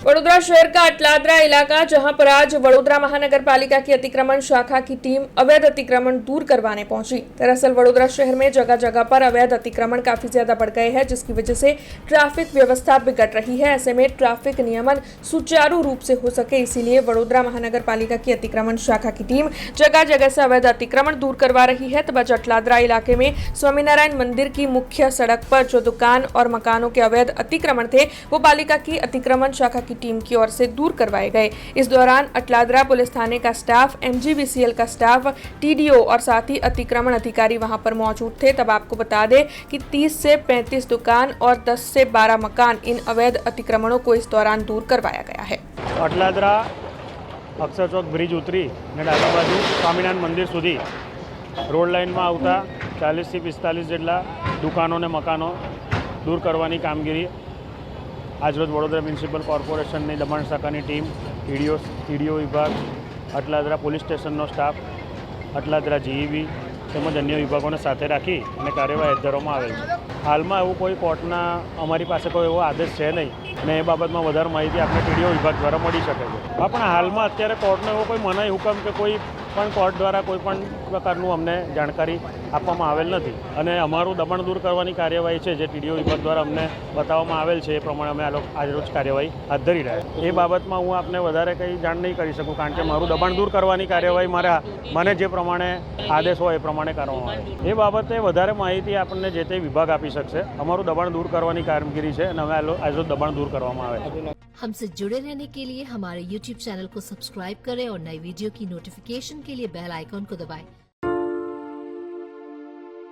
वडोदरा शहर का अटलादरा इलाका, जहां पर आज वडोदरा महानगर पालिका की अतिक्रमण शाखा की टीम अवैध अतिक्रमण दूर करवाने पहुंची। दरअसल वडोदरा शहर में जगह जगह पर अवैध अतिक्रमण काफी ज्यादा बढ़ गए हैं, जिसकी वजह से ट्रैफिक व्यवस्था बिगड़ रही है। ऐसे में ट्रैफिक नियमन सुचारू रूप से हो सके, इसीलिए वडोदरा महानगर पालिका की अतिक्रमण शाखा की टीम जगह जगह से अवैध अतिक्रमण दूर करवा रही है। तब आज अटलादरा इलाके में स्वामीनारायण मंदिर की मुख्य सड़क पर जो दुकान और मकानों के अवैध अतिक्रमण थे, वो पालिका की अतिक्रमण शाखा की टीम की ओर से दूर करवाए गए। इस दौरान अटलादरा पुलिस थाने का स्टाफ, MGVCL का स्टाफ, TDO और साथ ही अतिक्रमण अधिकारी वहां पर मौजूद थे। तब आपको बता दें कि 30 से 35 दुकान और 10 से 12 मकान इन अवैध अतिक्रमणों को इस दौरान दूर करवाया गया है। अटलादरा अक्षर चौक ब्रिज उतरी ने डाबी बाजू स्वामीनारायण मंदिर सुधी रोड लाइन में आवता 40 થી 45 જેટલા દુકાનો ને મકાનો દૂર કરવાની કામગીરી આજરોજ વડોદરા મ્યુનિસિપલ કોર્પોરેશનની દમણ શાખાની ટીમ, TDO વિભાગ, અટલાદરા પોલીસ સ્ટેશનનો સ્ટાફ, અટલાદરા GEB તેમજ અન્ય વિભાગોને સાથે રાખી અને કાર્યવાહી હાથ ધરવામાં આવેલ છે। હાલમાં એવું કોઈ કોર્ટના અમારી પાસે કોઈ એવો આદેશ છે નહીં અને એ બાબતમાં વધારે માહિતી આપણે TDO વિભાગ દ્વારા મળી શકે છે। હા, પણ હાલમાં અત્યારે કોર્ટનો એવો કોઈ મનાઈ હુકમ કે કોઈ પણ કોર્ટ દ્વારા કોઈ પણ પ્રકારનું અમને જાણકારી આપવામાં આવેલ નથી અને અમારું દબાણ દૂર કરવાની કાર્યવાહી છે જે TDO વિભાગ દ્વારા અમને બતાવવામાં આવેલ છે એ પ્રમાણે અમે આજરોજ કાર્યવાહી હાથ ધરી રહ્યા છીએ। એ બાબતમાં હું આપને વધારે કંઈ જાણ નહીં કરી શકું કારણ કે મારું દબાણ દૂર કરવાની કાર્યવાહી મને જે પ્રમાણે આદેશ હોય એ પ્રમાણે કરવામાં આવે। એ બાબતે વધારે માહિતી આપણને જે તે વિભાગ આપી શકશે। અમારું દબાણ દૂર કરવાની કામગીરી છે અને અમે આજરોજ દબાણ दूर કરવામાં આવે છે। हमसे जुड़े रहने के लिए हमारे YouTube चैनल को सब्सक्राइब करें और नई वीडियो की नोटिफिकेशन के लिए बेल आइकॉन को दबाएं।